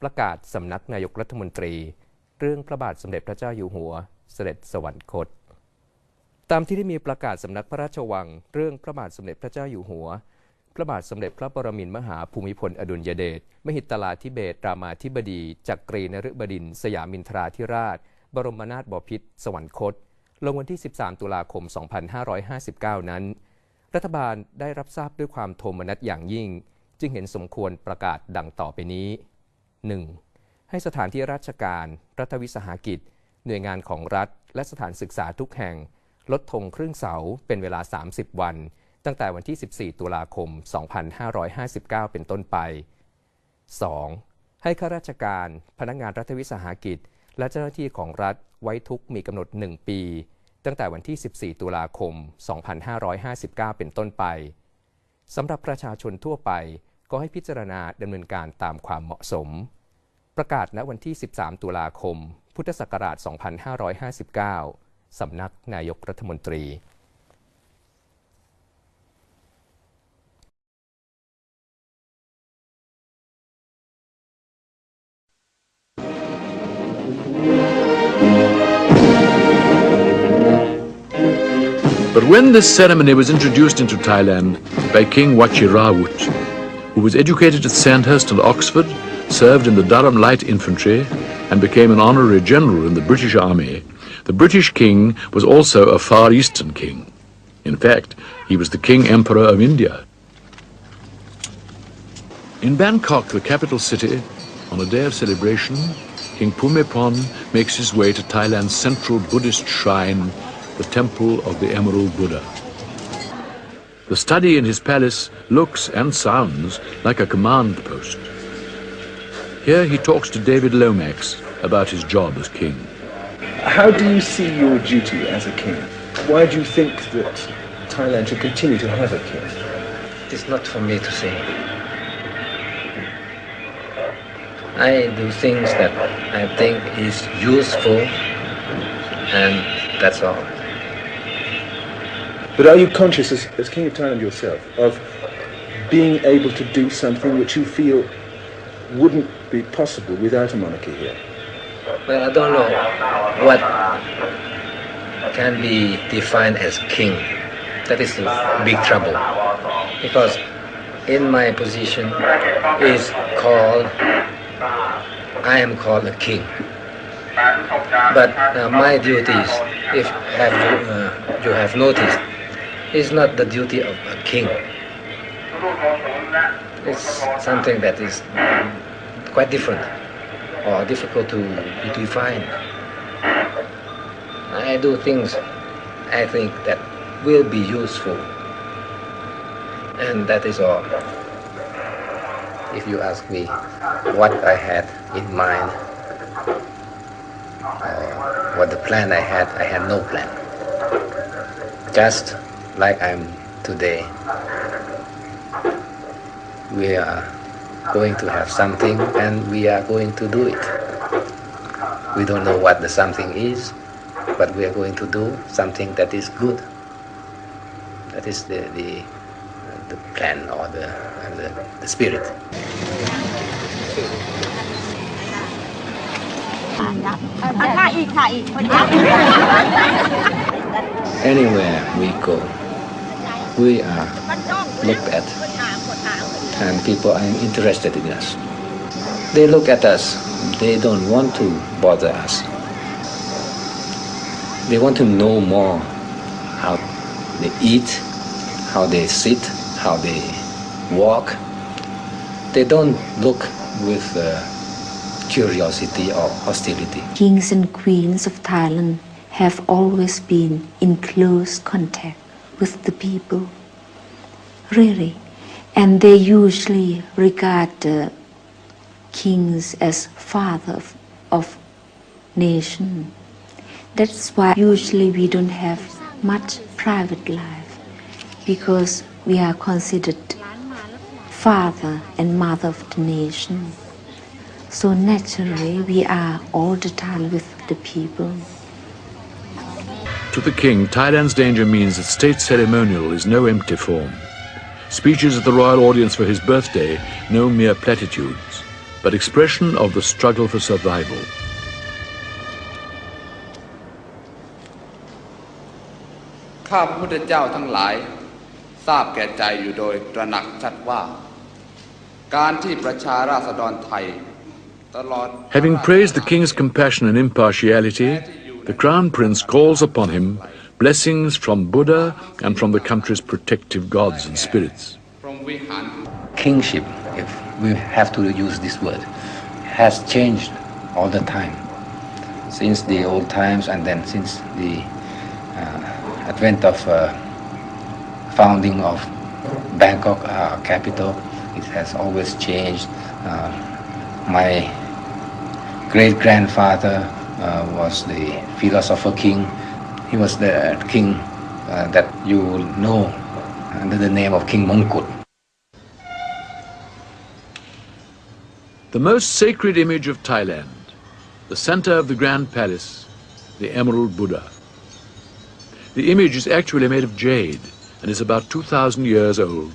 ประกาศสำนักนายกรัฐมนตรีเรื่องพระบาทสมเด็จพระเจ้าอยู่หัวเสด็จสวรรคตตามที่ได้มีประกาศสำนักพระราชวังเรื่องพระบาทสมเด็จพระเจ้าอยู่หัวพระบาทสมเด็จพระปรมินทรมหาภูมิพลอดุลยเดชมหิตลาธิเบศรามาธิบดีจักรีนฤบดินทร์สยามินทราธิราชบรมนาถบพิตรสวรรคตลงวันที่13 ตุลาคม 2559 นั้นรัฐบาลได้รับทราบด้วยความโทมนัสอย่างยิ่งจึงเห็นสมควรประกาศดังต่อไปนี้ 1. ให้สถานที่ราชการรัฐวิสาหกิจหน่วยงานของรัฐและสถานศึกษาทุกแห่งลดธงครึ่งเสาเป็นเวลา30 วันตั้งแต่วันที่14 ตุลาคม 2559 เป็นต้นไป 2. ให้ข้าราชการพนักงานรัฐวิสาหกิจและเจ้าหน้าที่ของรัฐไว้ทุกข์มีกำหนด1 ปีตั้งแต่วันที่14 ตุลาคม 2559 เป็นต้นไปสำหรับประชาชนทั่วไปก็ให้พิจารณาดำเนินการตามความเหมาะสมประกาศณวันที่13 ตุลาคมพุทธศักราช 2559 สำนักนายกรัฐมนตรีBut when this ceremony was introduced into Thailand by King Wachirawut, who was educated at Sandhurst and Oxford, served in the Durham Light Infantry, and became an honorary general in the British Army, the British king was also a Far Eastern king. In fact, he was the King Emperor of India. In Bangkok, the capital city, on a day of celebration, King Bhumibol makes his way to Thailand's central Buddhist shrine, the Temple of the Emerald Buddha. The study in his palace looks and sounds like a command post. Here he talks to David Lomax about his job as king. How do you see your duty as a king? Why do you think that Thailand should continue to have a king? It's not for me to say. I do things that I think is useful, and that's all. But are you conscious as King of Thailand yourself of being able to do something which you feel wouldn't be possible without a monarchy here? Well, I don't know what can be defined as king. That is a big trouble. Because in my position is called, I am called a king. But my duties, if you have noticed, is not the duty of a king. It's something that is quite different or difficult to define. I do things I think that will be useful, and that is all. If you ask me what I had in mind, what the plan I had no plan. Just like I'm today, we are going to have something and we are going to do it. We don't know what the something is, but we are going to do something that is good. That is the plan or the spirit. Anywhere we go, we are looked at, and people are interested in us. They look at us, they don't want to bother us. They want to know more how they eat, how they sit, how they walk. They don't look with curiosity or hostility. Kings and queens of Thailand have always been in close contact with the people, really. And they usually regard the kings as father of nation. That's why usually we don't have much private life, because we are considered father and mother of the nation. So naturally we are all the time with the people. To the king, Thailand's danger means that state ceremonial is no empty form. Speeches at the royal audience for his birthday, no mere platitudes. but expression of the struggle for survival. ข้าพระพุทธเจ้าทั้งหลายทราบแก่ใจอยู่โดยตระหนักชัดว่าการที่ประชาราษฎรไทยตลอด Having praised the king's compassion and impartiality, the Crown Prince calls upon him blessings from Buddha and from the country's protective gods and spirits. Kingship, if we have to use this word, has changed all the time since the old times and then since the advent of founding of Bangkok capital. It has always changed. My great-grandfather was the philosopher king. He was the king that you know under the name of King Mongkut. The most sacred image of Thailand, the center of the Grand Palace, the Emerald Buddha. The image is actually made of jade and is about 2,000 years old.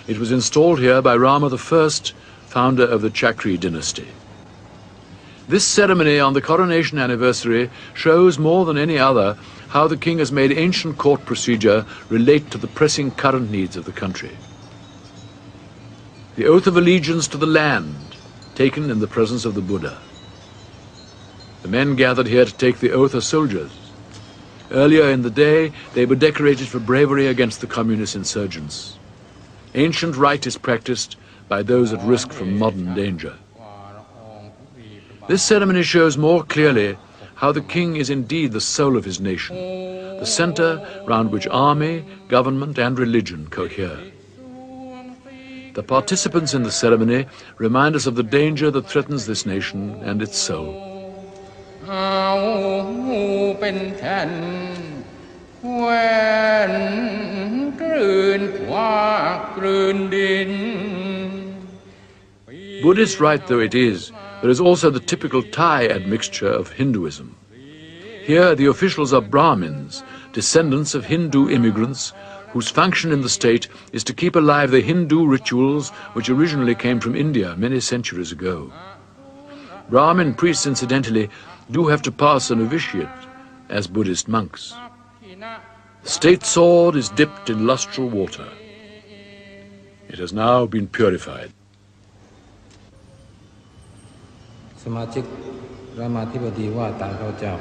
It was installed here by Rama I, founder of the Chakri dynasty. This ceremony on the coronation anniversary shows more than any other how the king has made ancient court procedure relate to the pressing current needs of the country. The oath of allegiance to the land, taken in the presence of the Buddha. The men gathered here to take the oath as soldiers. Earlier in the day, they were decorated for bravery against the communist insurgents. Ancient rite is practiced by those at risk from modern danger. This ceremony shows more clearly how the king is indeed the soul of his nation, the center round which army, government and religion cohere. The participants in the ceremony remind us of the danger that threatens this nation and its soul. Buddhist rite though it is, there is also the typical Thai admixture of Hinduism. Here the officials are Brahmins, descendants of Hindu immigrants, whose function in the state is to keep alive the Hindu rituals which originally came from India many centuries ago. Brahmin priests, incidentally, do have to pass a novitiate as Buddhist monks. The state sword is dipped in lustral water. It has now been purified. สมาชิกรามาธิบดีว่าตามข้าพเจ้า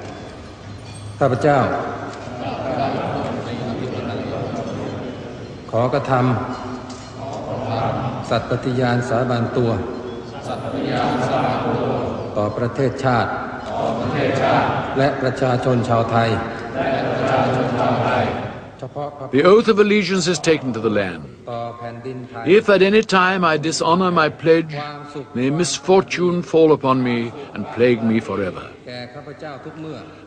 ข้าพเจ้าขอกระทำสัตย์ปฏิญาณสาบานตัวต่อประเทศชาติและประชาชนชาวไทย The oath of allegiance is taken to the land. If at any time I dishonor my pledge, may misfortune fall upon me and plague me forever.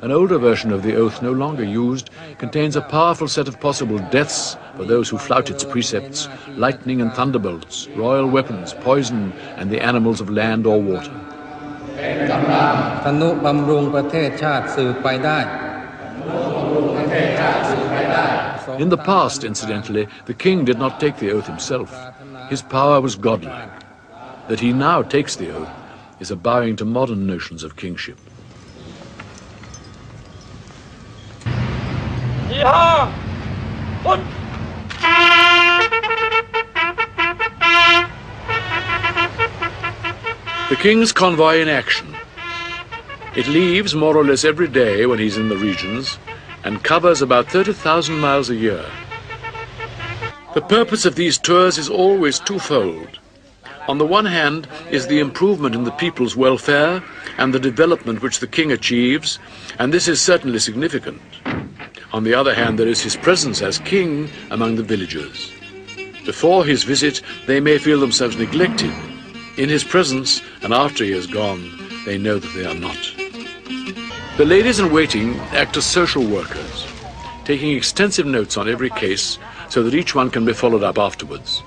An older version of the oath, no longer used, contains a powerful set of possible deaths for those who flout its precepts: lightning and thunderbolts, royal weapons, poison, and the animals of land or water. ทนุบำรุงประเทศชาติสืบไปได้ In the past, incidentally, the king did not take the oath himself. His power was godlike. That he now takes the oath is a bowing to modern notions of kingship. The king's convoy in action. It leaves more or less every day when he's in the regions and covers about 30,000 miles a year. The purpose of these tours is always twofold. On the one hand is the improvement in the people's welfare and the development which the king achieves, and this is certainly significant. On the other hand, there is his presence as king among the villagers. Before his visit, they may feel themselves neglected. In his presence, and after he has gone, they know that they are not. The ladies-in-waiting act as social workers, taking extensive notes on every case so that each one can be followed up afterwards.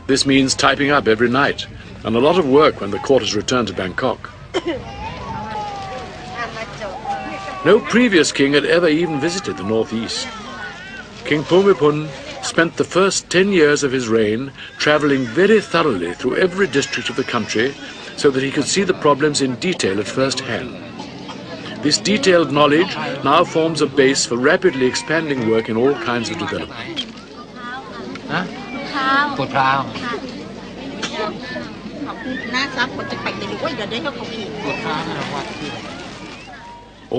This means typing up every night, and a lot of work when the court has returned to Bangkok. No previous king had ever even visited the northeast. King Bhumibol spent the first 10 years of his reign travelling very thoroughly through every district of the country so that he could see the problems in detail at first hand. This detailed knowledge now forms a base for rapidly expanding work in all kinds of development. ปวดพร้าว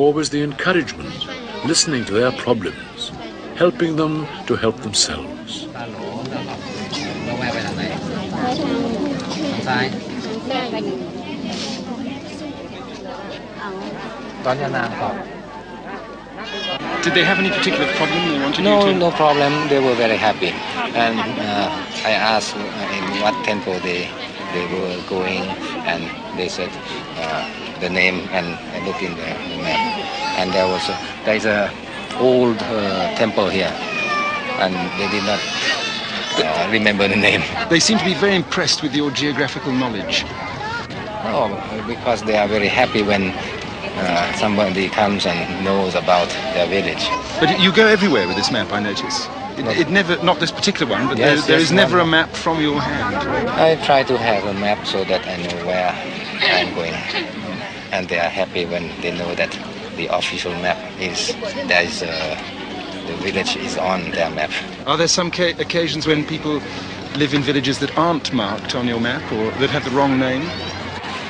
Always the encouragement, listening to their problems, helping them to help themselves. ต้องแวะไปทางไหนทางซ้ายตอนยานางครับ Did they have any particular problem they wanted No, you to? no problem. They were very happy. And I asked in what temple they were going, and they said the name, and I looked in the map, and there is a old temple here, and they did not remember the name. They seem to be very impressed with your geographical knowledge. Oh, because they are very happy when somebody comes and knows about their village. But you go everywhere with this map, I notice. It never, not this particular one, but Yes, there yes, is never a map from your hand. I try to have a map so that I know where I'm going, and they are happy when they know that the official map is the village is on their map. Are there some occasions when people live in villages that aren't marked on your map or that have the wrong name?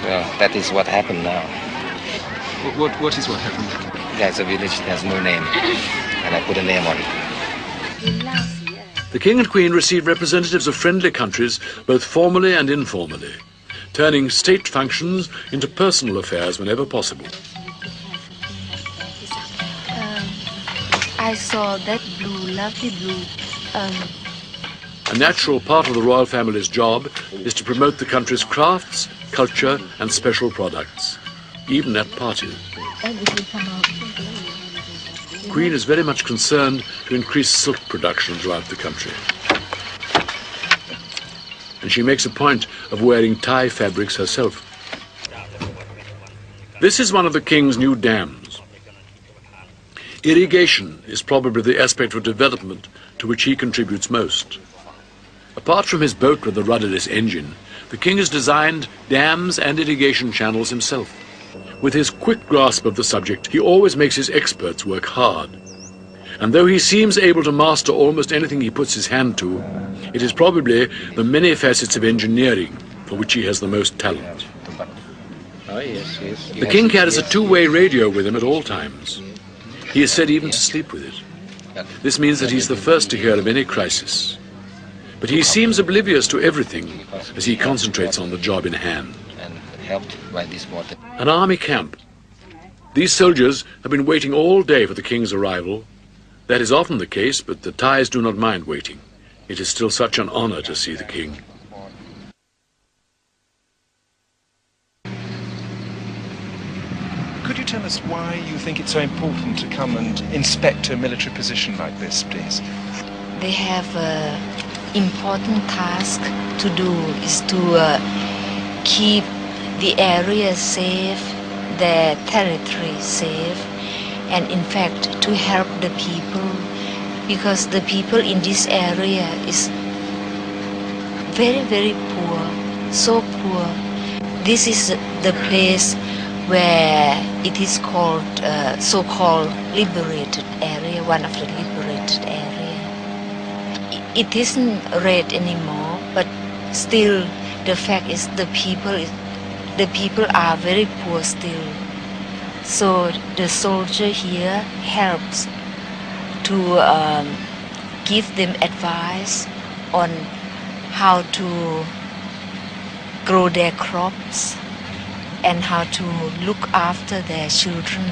Well, that is what happened now. What is what happened? There's a village that has no name, and I put a name on it. The King and Queen received representatives of friendly countries, both formally and informally, turning state functions into personal affairs whenever possible. I saw that blue, lovely blue. A natural part of the royal family's job is to promote the country's crafts, culture, and special products, even at parties. Queen is very much concerned to increase silk production throughout the country. And she makes a point of wearing Thai fabrics herself. This is one of the King's new dams. Irrigation is probably the aspect of development to which he contributes most. Apart from his boat with the rudderless engine, the King has designed dams and irrigation channels himself. With his quick grasp of the subject, he always makes his experts work hard. And though he seems able to master almost anything he puts his hand to, it is probably the many facets of engineering for which he has the most talent. Oh, yes. The King carries a two-way radio with him at all times. He is said even to sleep with it. This means that he's the first to hear of any crisis. But he seems oblivious to everything as he concentrates on the job in hand. And helped by this water. An army camp. These soldiers have been waiting all day for the King's arrival. That is often the case, but the Thais do not mind waiting. It is still such an honor to see the King. Could you tell us why you think it's so important to come and inspect a military position like this, please? They have an important task to do is to keep the area safe, their territory safe, and in fact to help the people, because the people in this area is very, very poor, so poor. This is the place where it is called so-called liberated area, one of the liberated area. It isn't red anymore, but still the fact is the people are very poor still. So the soldier here helps to give them advice on how to grow their crops and how to look after their children.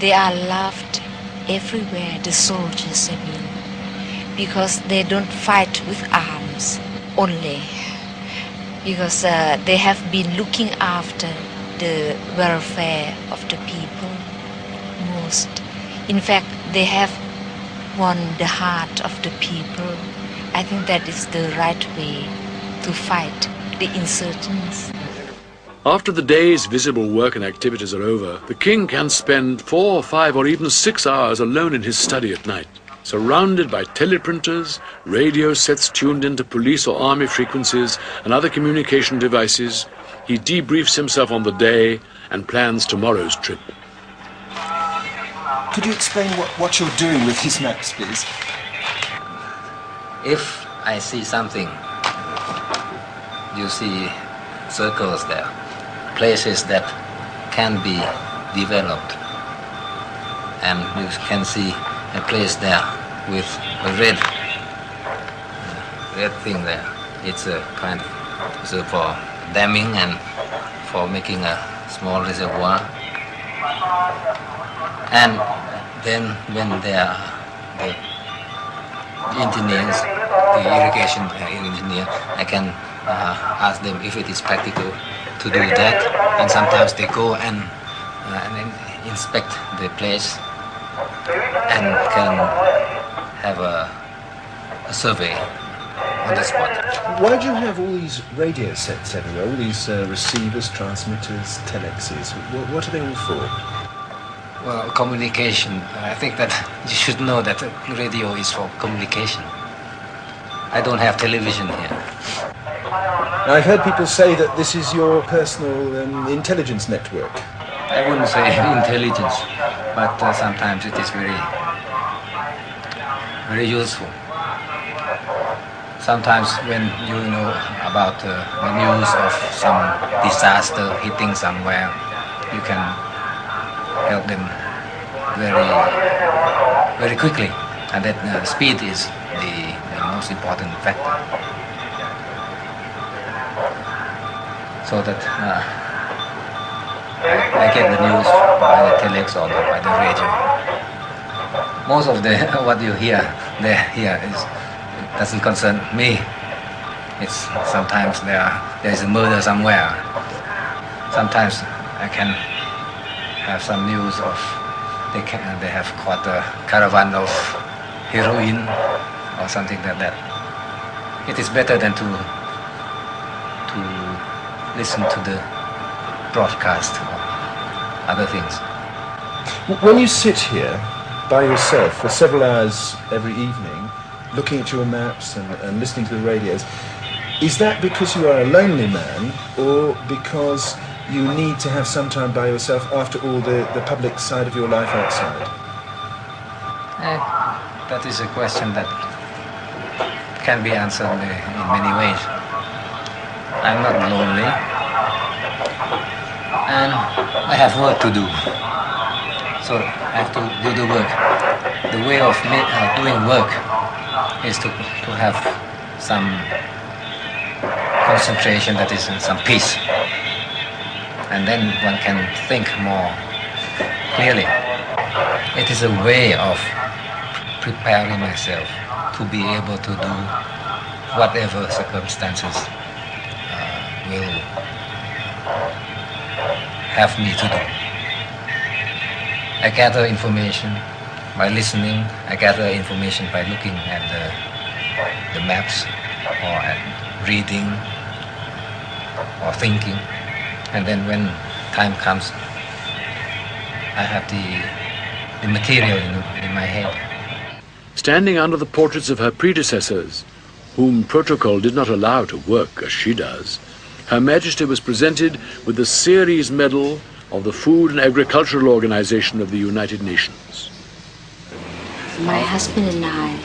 They are loved everywhere, the soldiers, I mean, because they don't fight with arms only, because they have been looking after the welfare of the people most. In fact, they have won the heart of the people. I think that is the right way to fight the insurgents. After the day's visible work and activities are over, the King can spend 4, 5 or even 6 hours alone in his study at night, surrounded by teleprinters, radio sets tuned into police or army frequencies and other communication devices, he debriefs himself on the day and plans tomorrow's trip. Could you explain what you're doing with these maps, please? If I see something, you see circles there, places that can be developed, and you can see a place there with a red thing there. It's a kind of for damming and for making a small reservoir. And then when there are the engineers, the irrigation engineer, I can ask them if it is practical to do that. And sometimes they go and inspect the place and can have a survey on the spot. Why do you have all these radio sets everywhere, all these receivers, transmitters, telexes? What are they all for? Well, communication. I think that you should know that radio is for communication. I don't have television here. Now, I've heard people say that this is your personal intelligence network. I wouldn't say intelligence, but sometimes it is very, very useful. Sometimes when you know about the news of some disaster hitting somewhere, you can help them very, very quickly, and that speed is the most important factor. So that I get the news by the telex or by the radio. Most of the what you hear here doesn't concern me. It's sometimes there is a murder somewhere. Sometimes I can have some news of they have caught a caravan of heroin or something like that. It is better than to listen to the broadcast or other things. When you sit here by yourself for several hours every evening, looking at your maps and listening to the radios, is that because you are a lonely man or because you need to have some time by yourself after all the public side of your life outside? That is a question that can be answered in many ways. I'm not lonely, and I have work to do, so I have to do the work. The way of doing work is to have some concentration, that is some peace, and then one can think more clearly. It is a way of preparing myself to be able to do whatever circumstances will have me to do. I gather information by listening. I gather information by looking at the maps or at reading or thinking. And then when time comes, I have the material in my head. Standing under the portraits of her predecessors, whom protocol did not allow to work as she does, Her Majesty was presented with the Ceres Medal of the Food and Agricultural Organization of the United Nations. My husband and I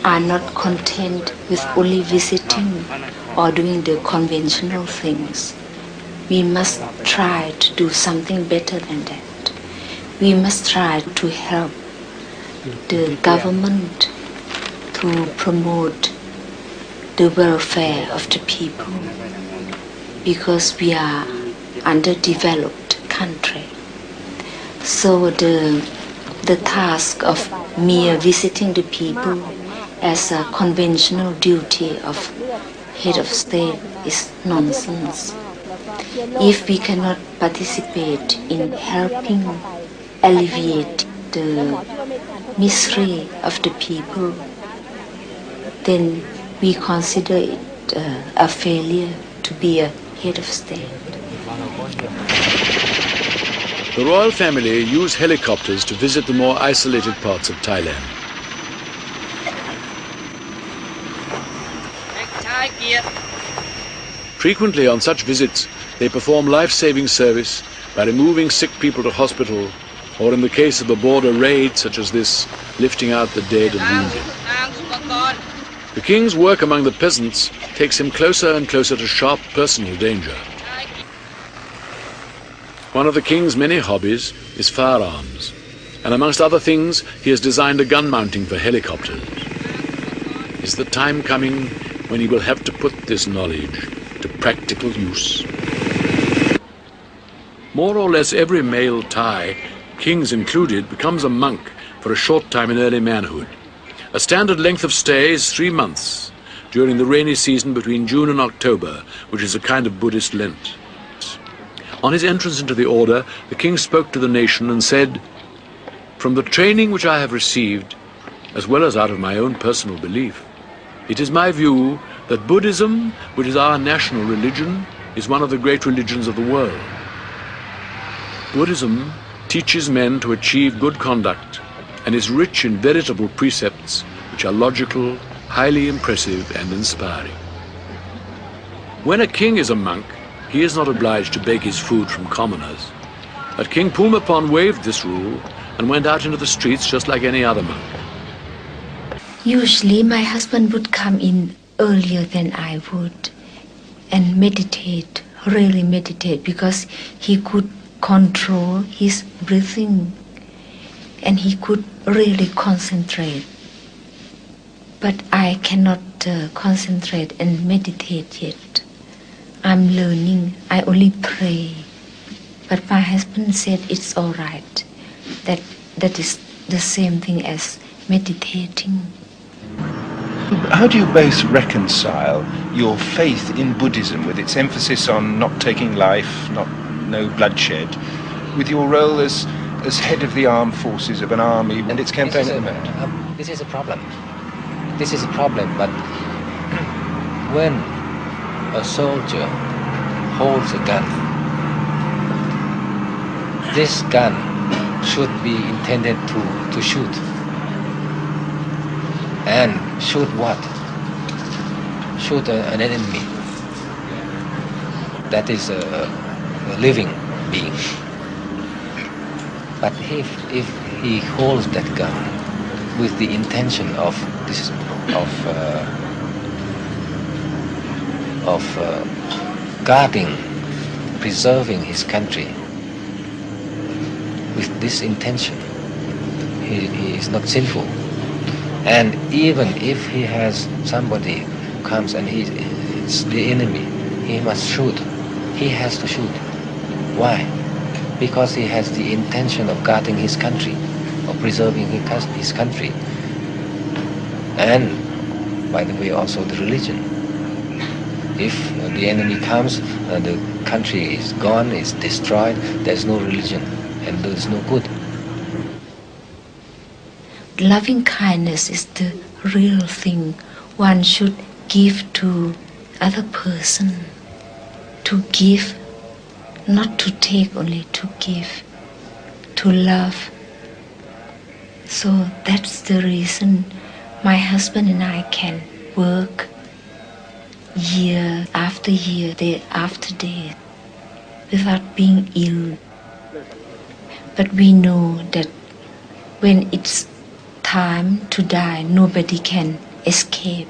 are not content with only visiting or doing the conventional things. We must try to do something better than that. We must try to help the government to promote the welfare of the people, because we are underdeveloped country. So the task of mere visiting the people as a conventional duty of head of state is nonsense. If we cannot participate in helping alleviate the misery of the people, then we consider it a failure to be a head of state. The royal family use helicopters to visit the more isolated parts of Thailand. Frequently on such visits, they perform life-saving service by removing sick people to hospital, or in the case of a border raid such as this, lifting out the dead and wounded. The king's work among the peasants takes him closer and closer to sharp personal danger. One of the king's many hobbies is firearms, and amongst other things, he has designed a gun mounting for helicopters. Is the time coming when he will have to put this knowledge to practical use? More or less every male Thai, kings included, becomes a monk for a short time in early manhood. A standard length of stay is 3 months during the rainy season between June and October, which is a kind of Buddhist Lent. On his entrance into the order, the king spoke to the nation and said, "From the training which I have received, as well as out of my own personal belief, it is my view that Buddhism, which is our national religion, is one of the great religions of the world. Buddhism teaches men to achieve good conduct and is rich in veritable precepts which are logical, highly impressive and inspiring. When a king is a monk, he is not obliged to beg his food from commoners. But King Bhumibol waived this rule and went out into the streets just like any other monk." Usually my husband would come in earlier than I would and meditate, really meditate, because he could control his breathing and he could really concentrate. But I cannot concentrate and meditate yet. I'm learning. I only pray. But my husband said it's all right. That is the same thing as meditating. How do you both reconcile your faith in Buddhism with its emphasis on not taking life, no bloodshed, with your role as head of the armed forces of an army and its campaign at the moment? This is a problem. This is a problem, but when a soldier holds a gun, this gun should be intended to shoot. And shoot what? Shoot an enemy. That is a living being. But if he holds that gun with the intention of guarding, preserving his country, with this intention, he is not sinful. And even if he has somebody who comes and it's the enemy, he must shoot. He has to shoot. Why? Because he has the intention of guarding his country, of preserving his country. And, by the way, also the religion. If the enemy comes, the country is gone, is destroyed, there's no religion and there's no good. Loving kindness is the real thing one should give to other person. To give, not to take only, to give, to love. So that's the reason my husband and I can work year after year, day after day, without being ill. But we know that when it's time to die, nobody can escape.